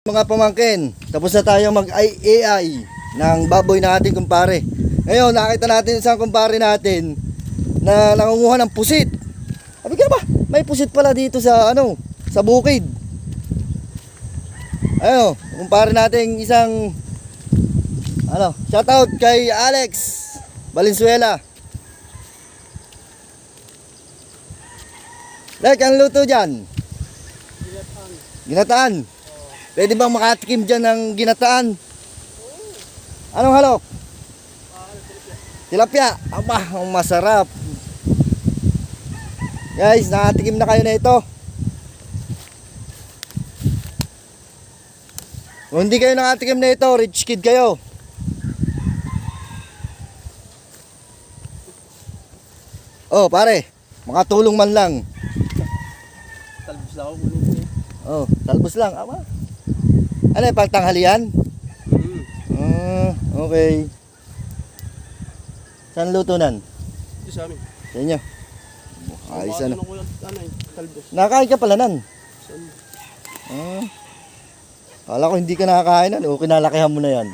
Mga pamangkin, tapos na tayo mag-AI ng baboy na ating kumpare. Ngayon, nakita natin isang kumpare natin na nangunguha ng pusit. Sabi ka ba? May pusit pala dito sa sa bukid. Ayun, kumpare natin isang shoutout kay Alex Valenzuela. Like, ang luto dyan? Ginataan. Pwede bang makatikim dyan ng ginataan? Anong halok? Tilapia. Aba, ang masarap. Guys, nakatikim na kayo na ito. Kung hindi kayo nakatikim na ito, rich kid kayo. Oh, pare, makatulong man lang. Talbos lang ako. Oh, talbos lang. Aba. Ano yung pagtanghalian? Okay. Saan luto nan? Ito sa amin. Sa inyo? Ayos ano. Talbos. Nakakain ka pala nan? Saan? Kala ko hindi ka nakakain nan. O kinalakihan mo na yan.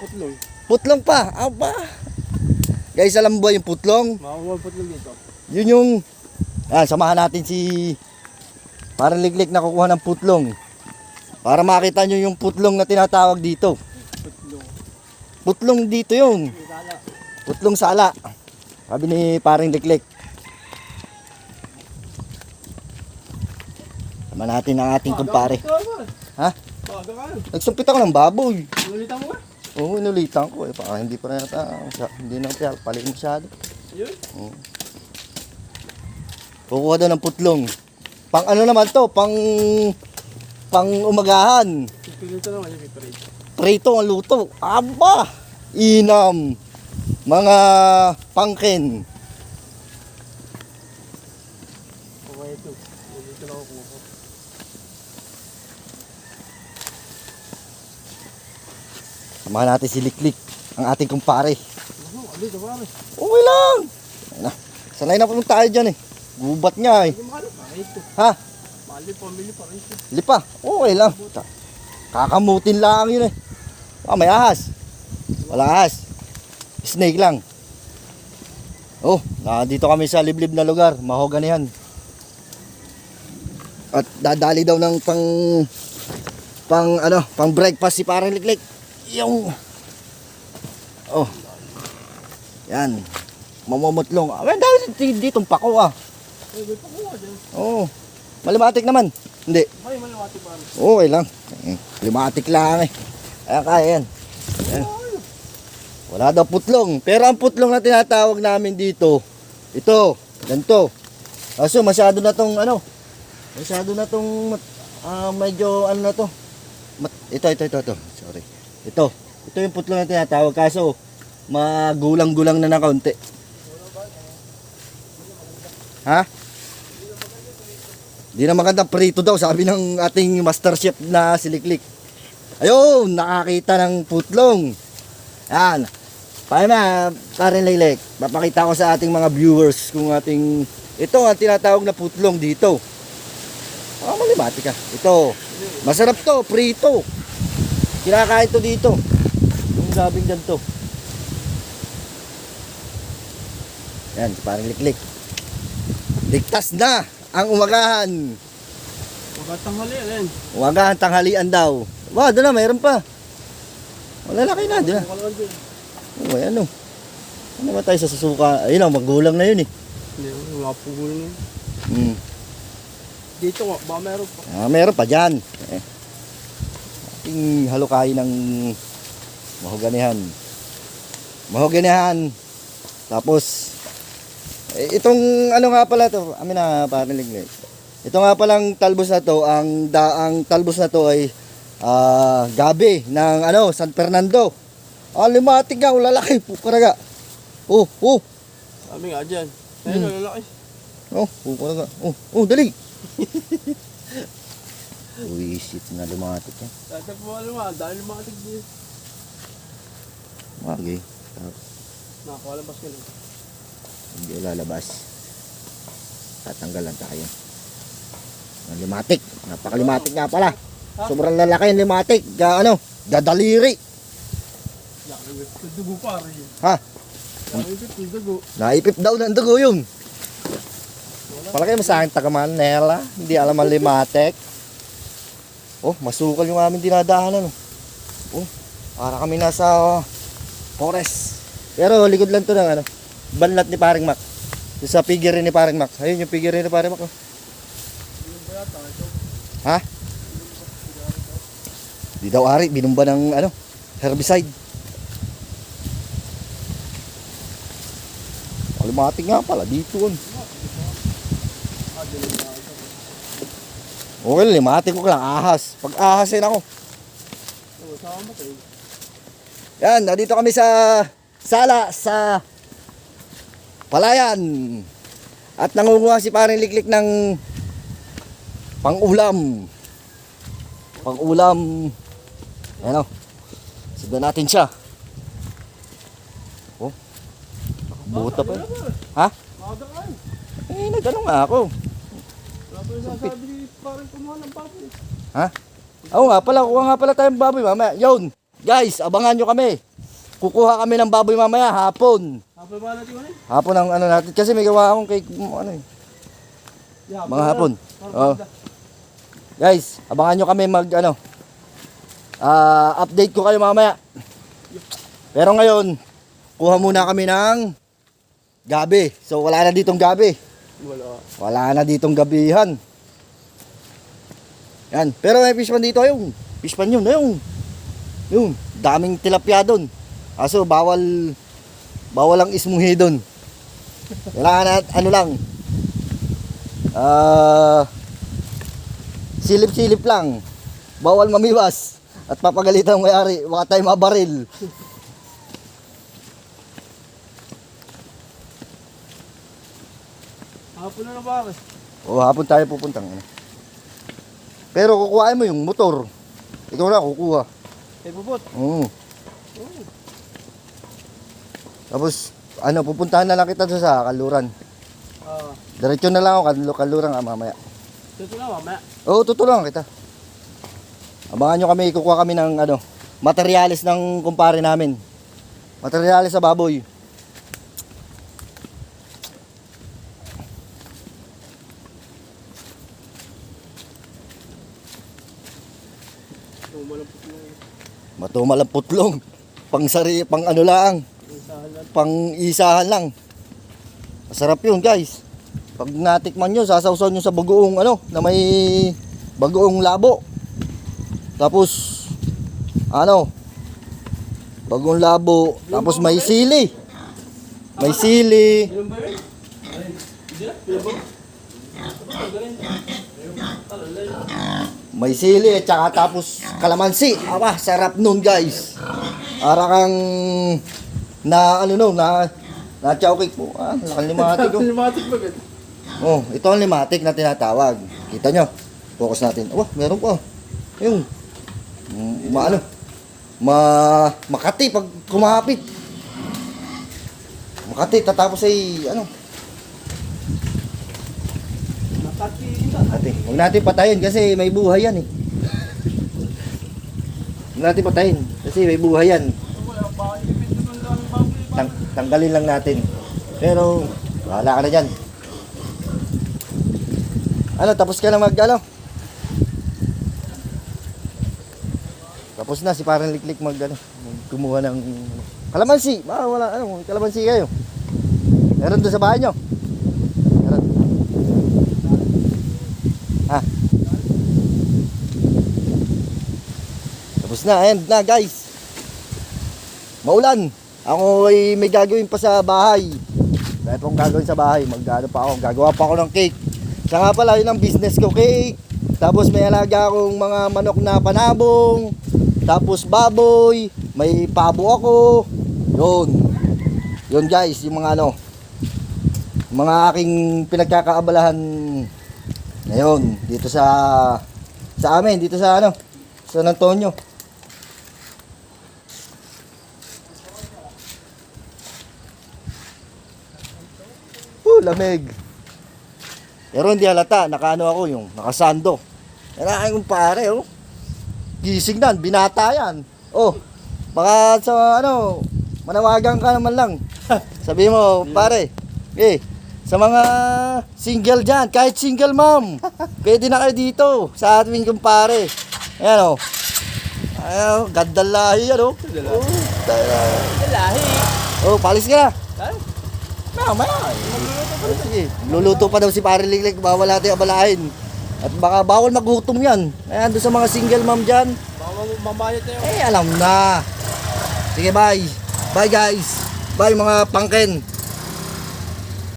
Putlong. Putlong pa? Aba. Guys, alam mo ba yung putlong? Makakuha putlong dito. Yun yung... samahan natin si... Parang liglik na kukuha ng putlong. Para makita nyo yung putlong na tinatawag dito. Putlong. Putlong dito yun. Sala. Putlong sala. Sabi ni paring liklik. Sama natin ang ating kumpare. Ha? Nagsumpit ako ng baboy. Inulitan mo ba? Oo, inulitan ko. Hindi pa rin yata. Hindi na paliin masyado. Yun? Kukuha daw ng putlong. Pang ano naman to? Pang umagahan. Pipilito naman yung piparito. Prito ang luto. Aba! Inam. Mga pangkin. Okay ito. Dito lang ako kumuha. Samahan natin si Liklik, ang ating kumpare. Ano ito pare? Okay lang. Ayun na. Sanay na po tayo dyan eh. Gubat nga eh. Hindi mahal pa ito. Ha? Mahal yung pamili pa ito. Lipa. Okay lang. Kakamutin lang yun eh. May ahas. Wala ahas. Snake lang. Dito kami sa liblib na lugar. Mahoganihan. At dadali daw ng pang breakfast si parang Liklik. Yung yan. Mamomotlong. Dahil ditong pako ah. May pakuha dyan. Malimatik naman. Hindi. May malawati pare. Okay lang. Limatik lang eh. Kaya yan. Ayan. Wala daw putlong. Pero ang putlong na tinatawag namin dito, ito, ganito. Kaso masyado na tong medyo na to. Ito. Sorry. Ito yung putlong na tinatawag. Kaso magulang-gulang na ng kaunti. Ha? Di na maganda prito daw, sabi ng ating master chef na si Liklik. Ayun, nakakita ng putlong. Yan. Parin Liklik, papakita ko sa ating mga viewers kung ito ang tinatawag na putlong dito. Malimati ka. Ito, masarap to, prito. Kinakain to dito. Yung sabing ganito. Yan, si Parin Liklik. Ligtas na ang umagahan. Tanghalian. Umagahan, tanghalian daw. Doon na, mayroon pa. Malalaki na, doon na. Ano ba tayo sa susuka? Ayun lang, magulang na yun eh. Hindi, wala po gulo na yun. Dito nga, baka meron pa. Meron pa dyan. Ating halukain ng mahoganihan. Tapos, itong nga pala to, amin na parang Liklik. Ito nga palang talbos na to, ang talbos na to ay gabi ng San Fernando. Limatik nga, lalaki, pukaraga. Sabi nga dyan. Ayun, lalaki. Pukaraga. Dali. Uwisit na lumatik yan. Dati po dahil lumatig din. Okay. Nakakalabas ka lang. Hindi lalabas. Tatanggalan tayo. Limatik. Napakalimatik nga pala. Sobrang lalaki yung limatik. Gadaliri. Dugo pare. Ha? Ipit dugo. Naipip daw ng dugo yun. Palagay mo sa akin taga Manila. Hindi alam ang limatik. Oh, masukal yung aming dinadaanan. Oh, para kami nasa forest. Pero likod lang to ng banlat ni Paring Mac. Yung sa figure ni Paring Mac. Ayun yung figure ni Paring Mac. Oh. Ha? Di daw ari, binumba ng herbicide. Limatik nga pala dito. Okay, limatik ko lang ahas. Pag ahasin ako. Yan, nandito kami sa sala sa Palayan. At nangunguha si Paring Liklik ng pang-ulam. Pang-ulam. Ayan o. Sigdan natin siya. Oh. Buta pa. Ha? Nagano nga ako. Ha? Oo nga pala, kuha nga pala tayong baboy mamaya. Yun, guys, abangan nyo kami. Kukuha kami ng baboy mamaya, hapon. Hapon ba natin ano? Hapon ang natin, kasi may gawa akong cake, mga hapon. Oh. Guys, abangan nyo kami update ko kayo mamaya. Pero ngayon, kuha muna kami ng gabi. So wala na ditong gabi. Wala na ditong gabihan. Yan. Pero may fishpan dito yung. Fishpan yun. Yung. Daming tilapia doon. Aso bawal ang ismunghi doon. Kailangan lang. Silip-silip lang. Bawal mamiwas. At papagalitan ang may-ari. Baka tayo mabaril. Hapon na pare. O hapon tayo pupuntang. Pero kukuhain mo yung motor. Ikaw na kukuha. Bubot. Oo. Tapos pupuntahan na lang kita doon sa Kaluran. Diretso na lang ako Kaluran mamaya. Tutulungan mamaya. Oo, tutulungan kita. Abangan nyo kami, kukuha kami ng materyales ng kumpare namin. Materyales sa baboy. Matumal ang putlong. Pang lang. Pang isahan lang. Masarap yun guys. Pag natikman nyo, sasawsaw nyo sa bagoong na may bagoong labo. Tapos bagoong labo. Tapos may sili. May sili. May sili at saka tapos kalamansi. Aba, sarap nun guys. Para kang na chowcake po. Laking limatik oh. Limatik ba gano'n? Oh, ito ang limatik na tinatawag. Kita nyo. Focus natin. Oh, meron pa. Yung makati pag kumapit. Makati tatapos ay Huwag natin patayin kasi may buhay yan eh. Huwag natin patayin kasi may buhay yan. Tanggalin lang natin. Pero wala ka na dyan. Tapos ka na tapos na si Paring Liklik kumuha ng kalamansi. Wala kalamansi kayo. Meron doon sa bahay nyo. Meron. Tapos na, ayan na guys. Maulan. Ako ay may gagawin pa sa bahay. Dahil pong gagawin sa bahay, gagawa pa ako ng cake. Siya nga pala, yun ang business ko, cake. Tapos may alaga akong mga manok na panabong. Tapos baboy, may pabo ako. Yun guys, yung mga aking pinagkakaabalahan ngayon dito sa amin, dito sa San Antonio. Lamig. Pero hindi halata, ako yung nakasando. Kailangan kong pare gising na, binata yan. Oh, baka sa ano, manawagan ka naman lang. Sabi mo, pare, sa mga single dyan, kahit single mom, pwede na kayo dito sa ating kumpare. Ayan o. Ayan o, gandalahi yan o. Oh, Dalahi. oh, palis ka na. Ha? Mamaya. Sige, luluto pa daw si pare Liklik, bawal natin abalahin. At baka bawal maghutom yan. Ayan, doon sa mga single mom dyan. Baka mamayat na yun. Alam na. Sige, bye. Bye guys. Bye mga pangken.